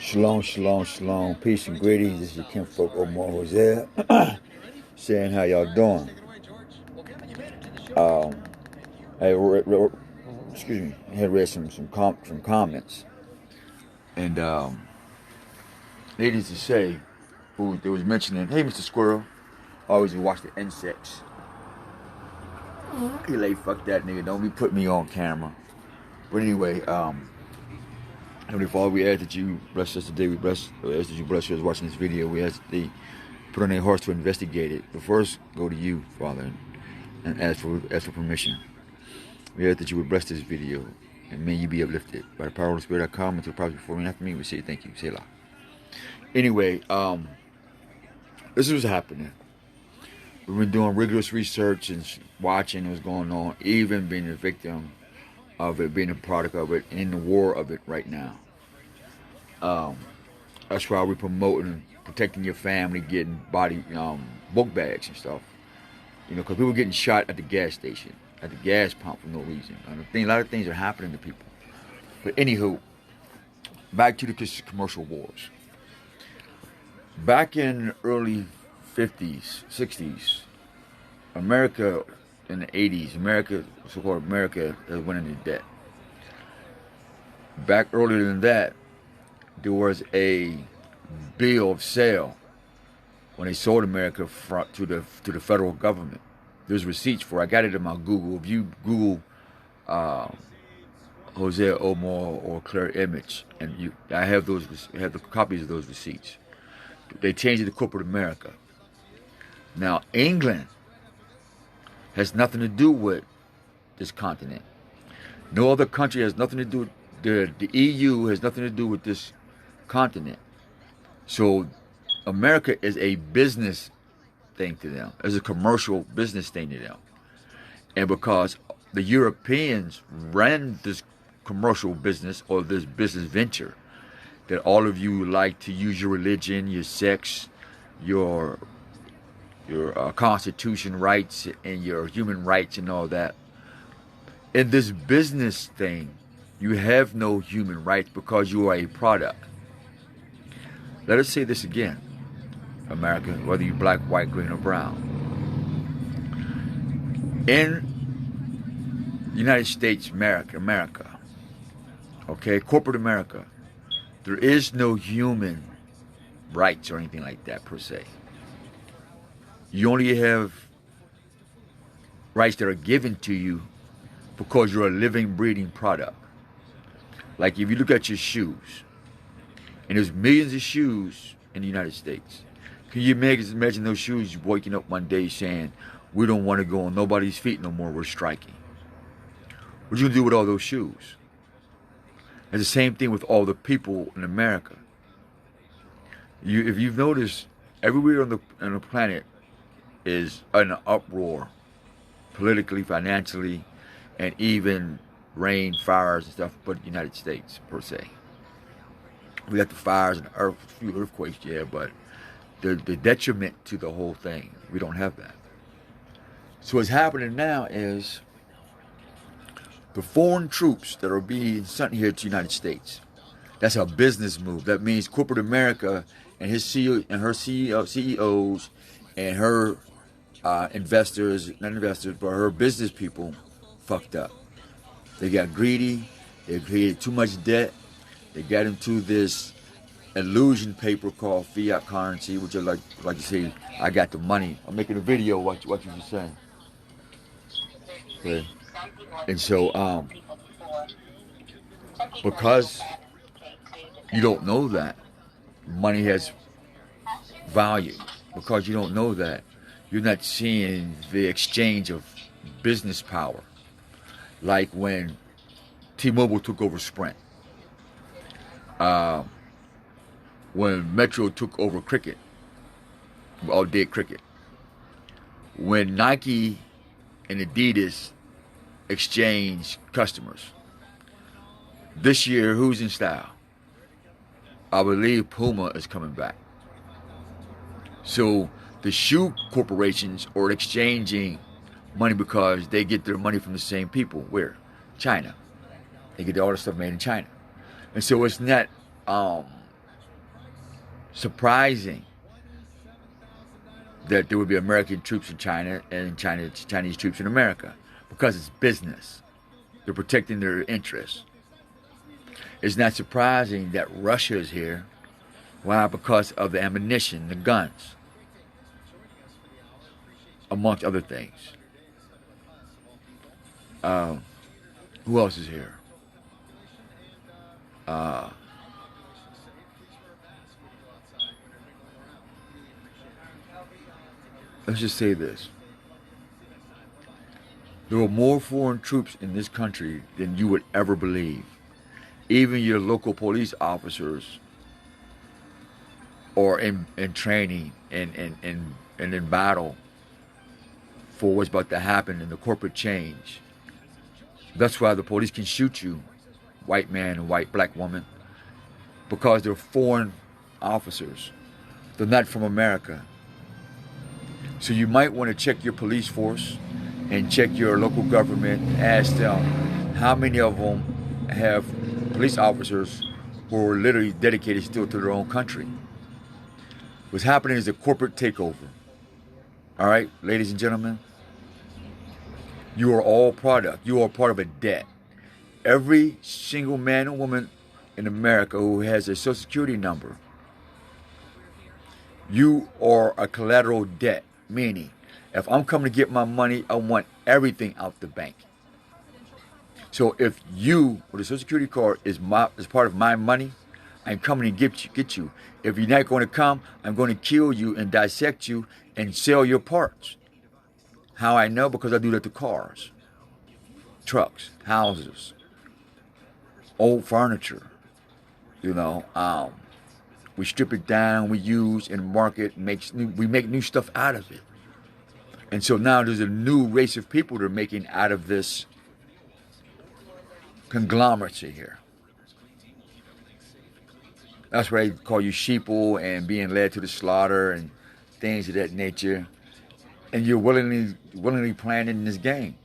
Shalom, shalom, shalom. Peace and greetings. This is your kinfolk Omar Jose saying how y'all doing. I excuse me. I had read some comments, and needless to say, who they was mentioning, hey, Mr. Squirrel, always watch the insects. He like, fuck that nigga. Don't be putting me on camera. But anyway, Heavenly Father, we ask that you bless us today. We ask that you bless us watching this video. We ask that they put on their hearts to investigate it. But first, go to you, Father, and ask for permission. We ask that you would bless this video, and may you be uplifted. By the power of the Spirit, I come into the prophet before me and after me. We say thank you. Selah. Anyway, this is what's happening. We've been doing rigorous research and watching what's going on, even being a victim of it, being a product of it, in the war of it right now. That's why we're promoting protecting your family, getting body book bags and stuff. You know, because people getting shot at the gas station, at the gas pump for no reason. A lot of things are happening to people. But anywho, back to the commercial wars. Back in the early 50s, 60s, America, in the 80s, so-called America went into debt. Back earlier than that, there was a bill of sale when they sold America to the federal government. There's receipts for it. I got it in my Google. If you Google Jose Omar or Claire Image, and I have the copies of those receipts. They changed it to corporate America. Now England has nothing to do with this continent. No other country has nothing to do with the EU has nothing to do with this continent. So America is a business thing to them, as a commercial business thing to them. And because the Europeans ran this commercial business or this business venture, that all of you like to use your religion, your sex, your constitution rights and your human rights and all that. In this business thing, you have no human rights because you are a product. Let us say this again, America, whether you're black, white, green, or brown. In the United States, America, okay, corporate America, there is no human rights or anything like that per se. You only have rights that are given to you because you're a living, breathing product. Like if you look at your shoes, and there's millions of shoes in the United States. Can you imagine those shoes waking up one day saying, we don't want to go on nobody's feet no more, we're striking? What are you going to do with all those shoes? It's the same thing with all the people in America. If you've noticed, everywhere on the planet is an uproar, politically, financially, and even rain, fires, and stuff, but the United States, per se. We got the fires and a few earthquakes, yeah, but the detriment to the whole thing, we don't have that. So what's happening now is the foreign troops that are being sent here to the United States, that's a business move. That means corporate America and his CEO and her CEOs and her investors, not investors, but her business people fucked up. They got greedy. They created too much debt. They got into this illusion paper called fiat currency, which is like you say, I got the money. I'm making a video. What you just saying? Okay. And so, because you don't know that money has value, because you don't know that, you're not seeing the exchange of business power. Like when T-Mobile took over Sprint. When Metro took over Cricket. All did Cricket. When Nike and Adidas exchanged customers. This year, who's in style? I believe Puma is coming back. So the shoe corporations are exchanging money because they get their money from the same people. Where? China. They get all the stuff made in China. And so it's not surprising that there would be American troops in China and Chinese troops in America, because it's business. They're protecting their interests. It's not surprising that Russia is here. Why? Because of the ammunition, the guns, amongst other things. Who else is here? Let's just say this. There are more foreign troops in this country than you would ever believe. Even your local police officers are in training and in battle for what's about to happen in the corporate change. That's why the police can shoot you, white man and white black woman, because they're foreign officers. They're not from America. So you might want to check your police force and check your local government and ask them how many of them have police officers who are literally dedicated still to their own country. What's happening is a corporate takeover. All right, ladies and gentlemen, you are all product. You are part of a debt. Every single man and woman in America who has a Social Security number, you are a collateral debt. Meaning, if I'm coming to get my money, I want everything out the bank. So if you, with a Social Security card, is part of my money, I'm coming to get you. If you're not going to come, I'm going to kill you and dissect you and sell your parts. How I know? Because I do that to cars, trucks, houses, old furniture. You know, we strip it down, we use and market, we make new stuff out of it. And so now there's a new race of people that are making out of this conglomeracy here. That's why they call you sheeple and being led to the slaughter and things of that nature. And you're willingly playing in this game.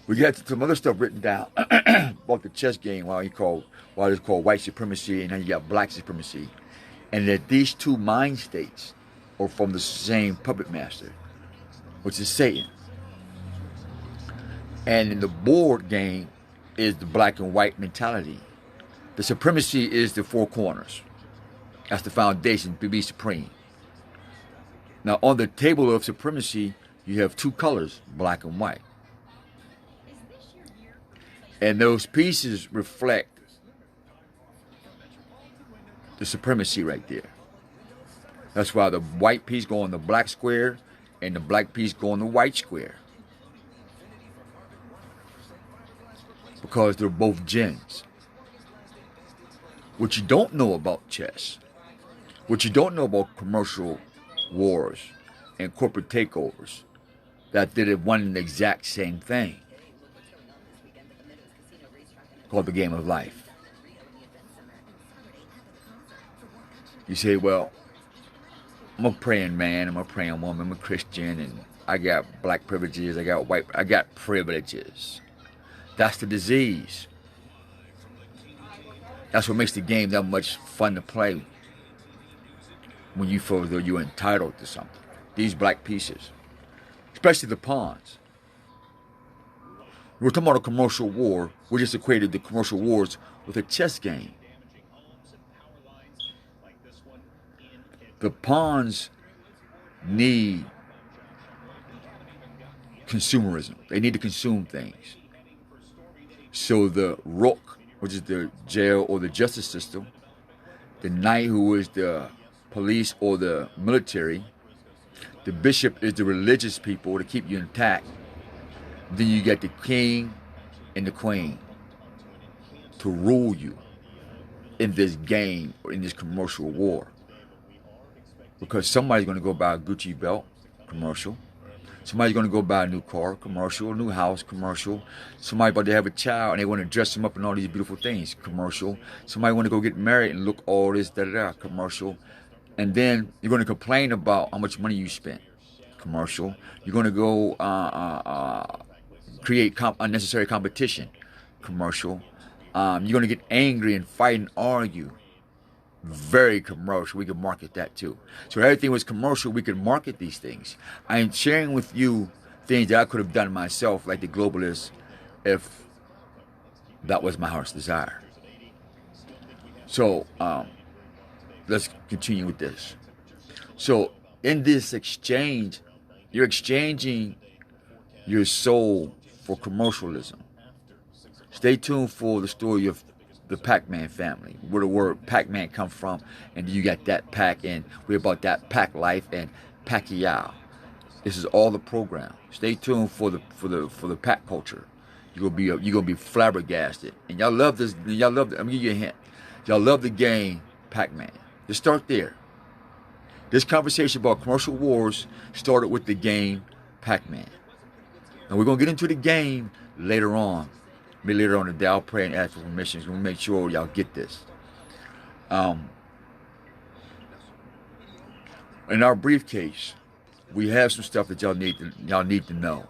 We got some other stuff written down about the chess game, why it's called white supremacy, and then you got black supremacy. And that these two mind states are from the same puppet master, which is Satan. And in the board game is the black and white mentality. The supremacy is the four corners. That's the foundation to be supreme. Now on the table of supremacy, you have two colors, black and white. And those pieces reflect the supremacy right there. That's why the white piece go on the black square and the black piece go on the white square. Because they're both gens. What you don't know about chess, what you don't know about commercial wars and corporate takeovers, that did one and the exact same thing, called the game of life. You say, well, I'm a praying man, I'm a praying woman, I'm a Christian, and I got black privileges, I got privileges. That's the disease. That's what makes the game that much fun to play, when you feel that you're entitled to something. These black pieces, especially the pawns. We're talking about a commercial war. We just equated the commercial wars with a chess game. The pawns need consumerism. They need to consume things. So the rook, which is the jail or the justice system, the knight, who is the police or the military, the bishop is the religious people to keep you intact. Then you got the king and the queen to rule you in this game or in this commercial war. Because somebody's going to go buy a Gucci belt, commercial. Somebody's going to go buy a new car, commercial, a new house, commercial. Somebody about to have a child and they want to dress them up in all these beautiful things, commercial. Somebody want to go get married and look all this, da-da-da, commercial. And then you're going to complain about how much money you spent, commercial. You're going to go create unnecessary competition, commercial. You're going to get angry and fight and argue, very commercial. We can market that too. So everything was commercial. We can market these things. I am sharing with you things that I could have done myself, like the globalists, if that was my heart's desire. So let's continue with this. So in this exchange, you're exchanging your soul for commercialism. Stay tuned for the story of the Pac-Man family, where the word Pac-Man come from, and you got that Pac, and we're about that Pac life and Pacquiao. This is all the program. Stay tuned for the Pac culture. You're gonna be flabbergasted, and y'all love this. Y'all love. I'm gonna give you a hint. Y'all love the game Pac-Man. Just start there. This conversation about commercial wars started with the game Pac-Man. And we're going to get into the game later on. Maybe later on today, I'll pray and ask for permission. We'll make sure y'all get this. In our briefcase, we have some stuff that y'all need to know.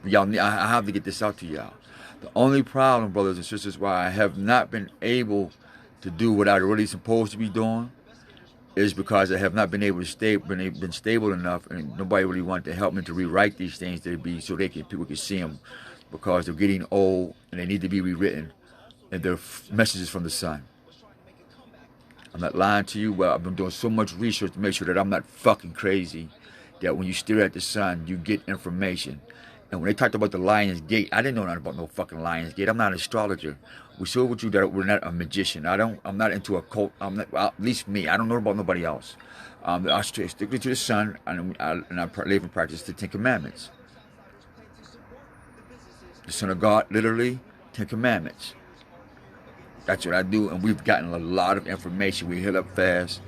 I have to get this out to y'all. The only problem, brothers and sisters, why I have not been able to do what I really supposed to be doing is because I have not been able to been stable enough, and nobody really wanted to help me to rewrite these things to be so people can see them, because they're getting old and they need to be rewritten, and they're messages from the sun. I'm not lying to you. Well, I've been doing so much research to make sure that I'm not fucking crazy, that when you stare at the sun, you get information. And when they talked about the Lion's Gate, I didn't know nothing about no fucking Lion's Gate. I'm not an astrologer. We showed with you that we're not a magician. I'm not into a cult. I'm not, well, at least me. I don't know about nobody else. I stick to the sun, and I live and practice the Ten Commandments. The Son of God, literally, Ten Commandments. That's what I do, and we've gotten a lot of information. We heal up fast.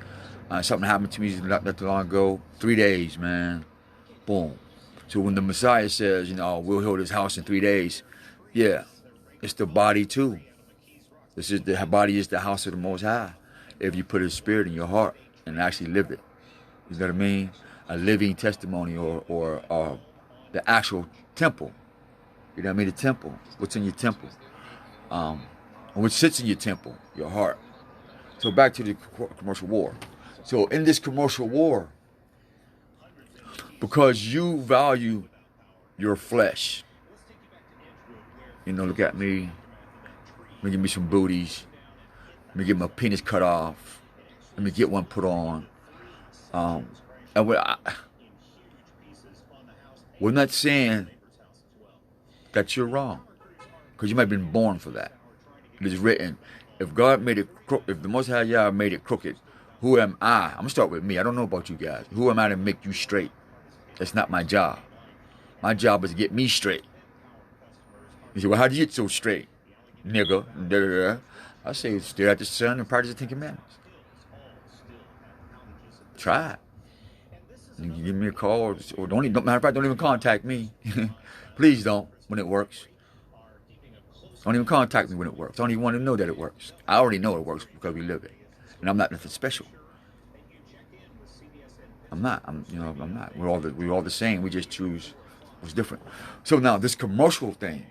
Something happened to me not too long ago. 3 days, man. Boom. So when the Messiah says, you know, we'll heal this house in 3 days, yeah, it's the body too. The body is the house of the Most High. If you put His Spirit in your heart and actually live it, you know what I mean? A living testimony, or the actual temple. You know what I mean? The temple. What's in your temple? What sits in your temple? Your heart. So back to the commercial war. So in this commercial war, because you value your flesh, you know, look at me. Let me give me some booties. Let me get my penis cut off. Let me get one put on. And we're not saying that you're wrong, because you might have been born for that. It is written, if God made it if the Most High Yah made it crooked, who am I? I'm gonna start with me. I don't know about you guys. Who am I to make you straight? That's not my job. My job is to get me straight. You say, well, how do you get so straight, nigga? Da, da, da. I say, stare at the sun and practice the Ten Commandments. Try it. You can give me a call, or don't even contact me. Please don't, when it works. Don't even contact me when it works. I don't even want to know that it works. I already know it works because we live it. And I'm not nothing special. I'm not. I'm not. We're all the same. We just choose what's different. So now this commercial thing.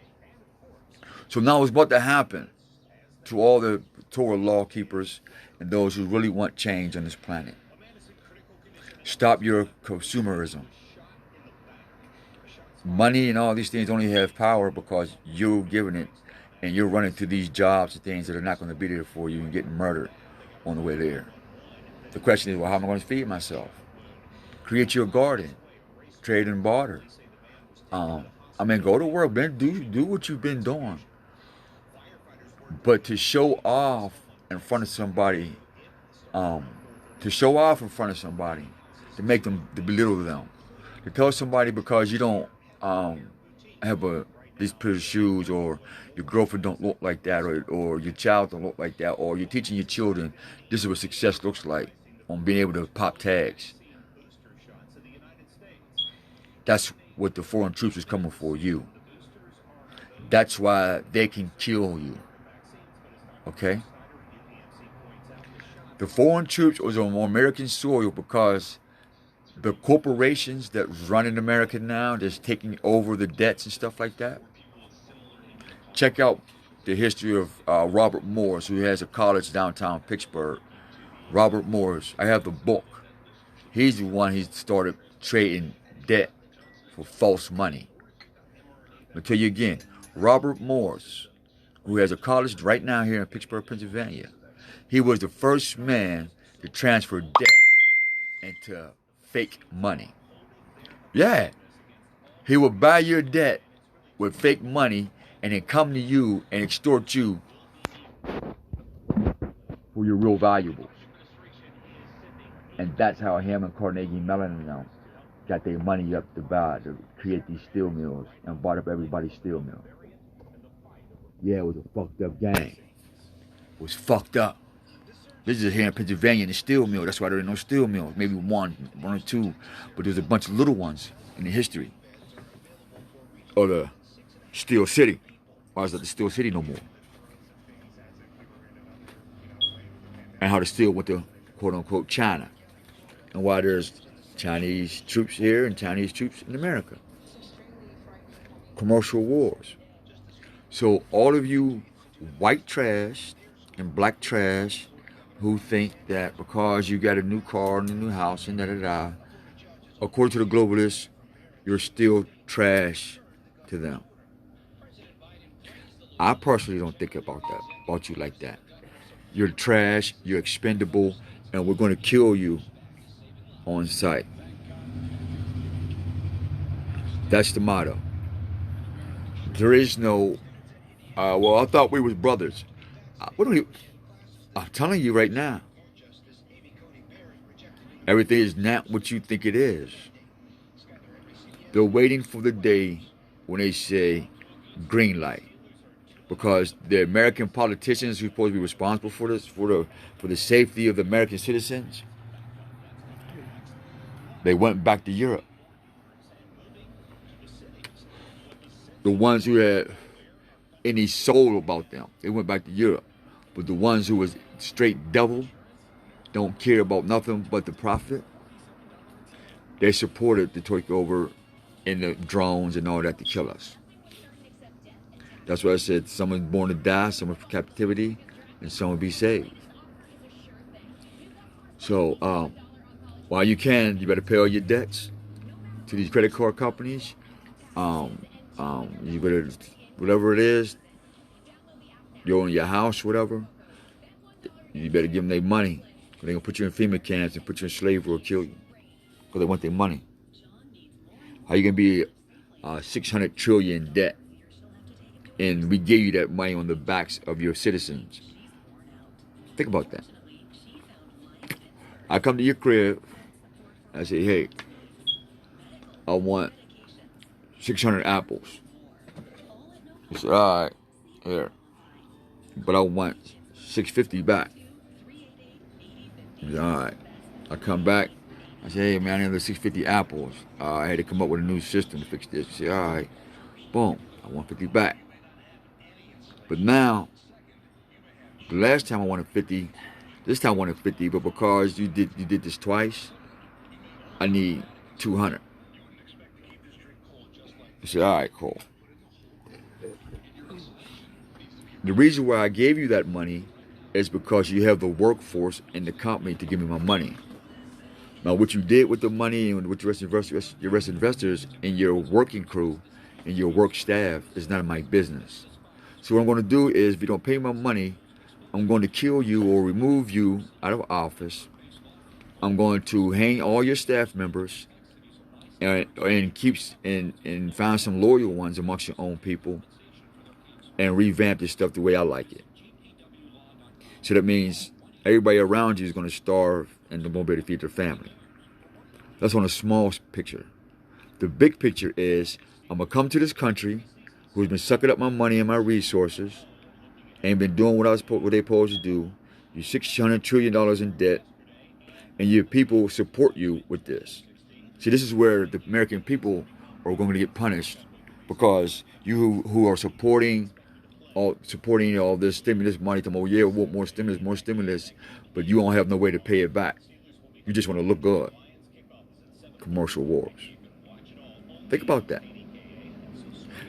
So now it's about to happen to all the Torah law keepers and those who really want change on this planet. Stop your consumerism. Money and all these things only have power because you're giving it, and you're running to these jobs and things that are not going to be there for you and getting murdered on the way there. The question is, well, how am I going to feed myself? Create your garden. Trade and barter. Go to work, man. Do what you've been doing. But to show off in front of somebody, to make them, to belittle them, to tell somebody because you don't have these pair of shoes, or your girlfriend don't look like that, or your child don't look like that, or you're teaching your children this is what success looks like on being able to pop tags. That's what the foreign troops is coming for you. That's why they can kill you. Okay? The foreign troops was on American soil because the corporations that run in America now, that's taking over the debts and stuff like that. Check out the history of Robert Morris, who has a college downtown Pittsburgh, Robert Morris. I have the book. He's the one he started trading debt for false money. I'll tell you again, Robert Morris, who has a college right now here in Pittsburgh, Pennsylvania, he was the first man to transfer debt into fake money. Yeah, he will buy your debt with fake money and then come to you and extort you for your real valuables. And that's how him and Carnegie Mellon and them got their money up to create these steel mills and bought up everybody's steel mill. Yeah, it was a fucked up gang. It was fucked up. This is here in Pennsylvania in the steel mill. That's why there are no steel mills. Maybe one or two. But there's a bunch of little ones in the history of the Steel City. Why is that the Steel City no more? And how the steel went to quote unquote China. And why there's Chinese troops here and Chinese troops in America. Commercial wars. So all of you white trash and black trash who think that because you got a new car and a new house and da-da-da, according to the globalists, you're still trash to them. I personally don't think about you like that. You're trash, you're expendable, and we're going to kill you on sight. That's the motto. There is no, well, I thought we was brothers. I'm telling you right now, everything is not what you think it is. They're waiting for the day when they say green light. Because the American politicians who are supposed to be responsible for this, for the safety of the American citizens, they went back to Europe. The ones who had any soul about them, they went back to Europe. But the ones who was straight devil, don't care about nothing but the profit, they supported the takeover and the drones and all that to kill us. That's why I said someone's born to die, someone for captivity, and someone be saved. So while you can, you better pay all your debts to these credit card companies. You better, whatever it is, you own your house, whatever, you better give them their money. They're going to put you in FEMA camps and put you in slavery or kill you. Because they want their money. How you going to be 600 trillion in debt? And we gave you that money on the backs of your citizens. Think about that. I come to your crib, I say, hey, I want 600 apples. You say, all right, here. But I want 650 back. You say, all right. I come back, I say, hey man, I need the 650 apples. I had to come up with a new system to fix this. You say, all right, boom, I want 50 back. But now, the last time I wanted 50, this time I wanted 50, but because you did this twice, I need 200. You say, all right, cool. The reason why I gave you that money is because you have the workforce in the company to give me my money. Now, what you did with the money and with your rest investors and your working crew and your work staff is none of my business. So what I'm going to do is, if you don't pay my money, I'm going to kill you or remove you out of office. I'm going to hang all your staff members and find some loyal ones amongst your own people and revamp this stuff the way I like it. So that means everybody around you is going to starve and they won't be able to feed their family. That's on a small picture. The big picture is, I'm going to come to this country who's been sucking up my money and my resources, ain't been doing what they're supposed to do. You're $600 trillion in debt, and your people support you with this. See, this is where the American people are going to get punished, because you who are supporting all this stimulus money, to yeah, we want more stimulus, but you don't have no way to pay it back. You just want to look good. Commercial wars. Think about that.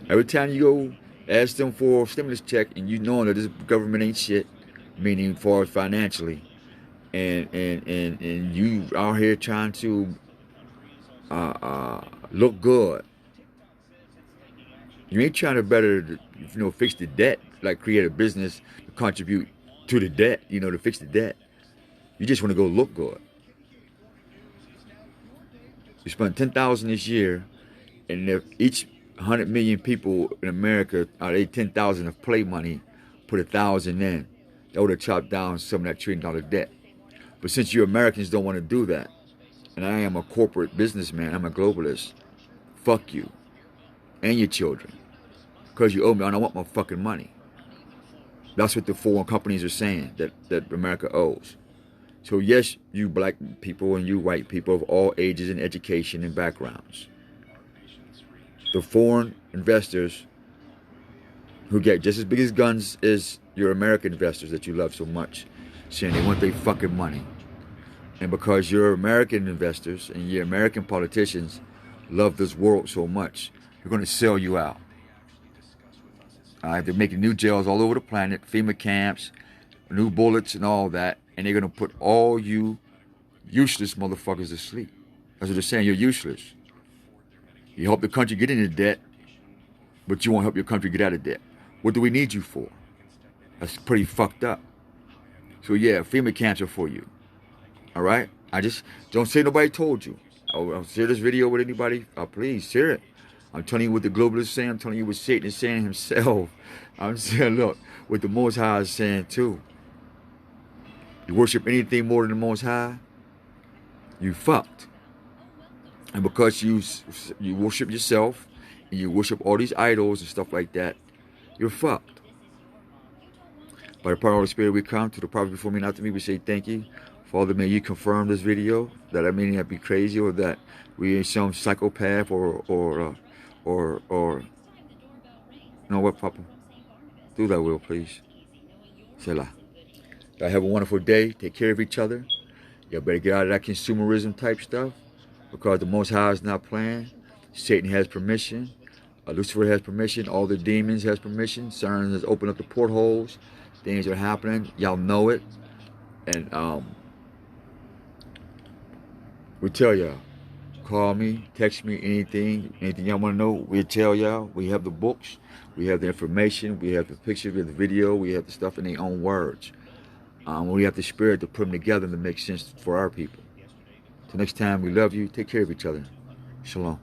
Every time you go ask them for a stimulus check and you know that this government ain't shit, meaning as far as financially, and you out here trying to look good. You ain't trying to better, fix the debt, like create a business to contribute to the debt, to fix the debt. You just want to go look good. You spent $10,000 this year, and if each 100 million people in America, out of 10,000 of play money, put 1,000 in, that would have chopped down some of that $1 trillion debt. But since you Americans don't want to do that, and I am a corporate businessman, I'm a globalist, fuck you and your children, because you owe me, and I want my fucking money. That's what the foreign companies are saying that America owes. So yes, you black people and you white people of all ages and education and backgrounds, the foreign investors who get just as big as guns as your American investors that you love so much, saying they want their fucking money. And because your American investors and your American politicians love this world so much, they're going to sell you out. All right, they're making new jails all over the planet, FEMA camps, new bullets and all that, and they're going to put all you useless motherfuckers to sleep. That's what they're saying, you're useless. You help the country get into debt, but you won't help your country get out of debt. What do we need you for? That's pretty fucked up. So yeah, FEMA camps are for you. All right? I just don't say nobody told you. I'll share this video with anybody. Please share it. I'm telling you what the globalists saying. I'm telling you what Satan is saying himself. I'm saying, look, what the Most High is saying too. You worship anything more than the Most High, you fucked. And because you worship yourself and you worship all these idols and stuff like that, you're fucked. By the power of the Spirit we come, to the prophet before me and after me, we say thank you. Father, may you confirm this video, that I may not be crazy, or that we ain't some psychopath or you know what, Papa? Do that will, please. Selah. Y'all have a wonderful day. Take care of each other. Y'all better get out of that consumerism type stuff, because the Most High is not playing. Satan has permission. Lucifer has permission. All the demons has permission. CERN has opened up the portholes. Things are happening. Y'all know it. And we tell y'all, call me, text me, anything y'all want to know, we'll tell y'all. We have the books, we have the information, we have the pictures, we have the video, we have the stuff in their own words. We have the spirit to put them together to make sense for our people. Till next time, we love you. Take care of each other. Shalom.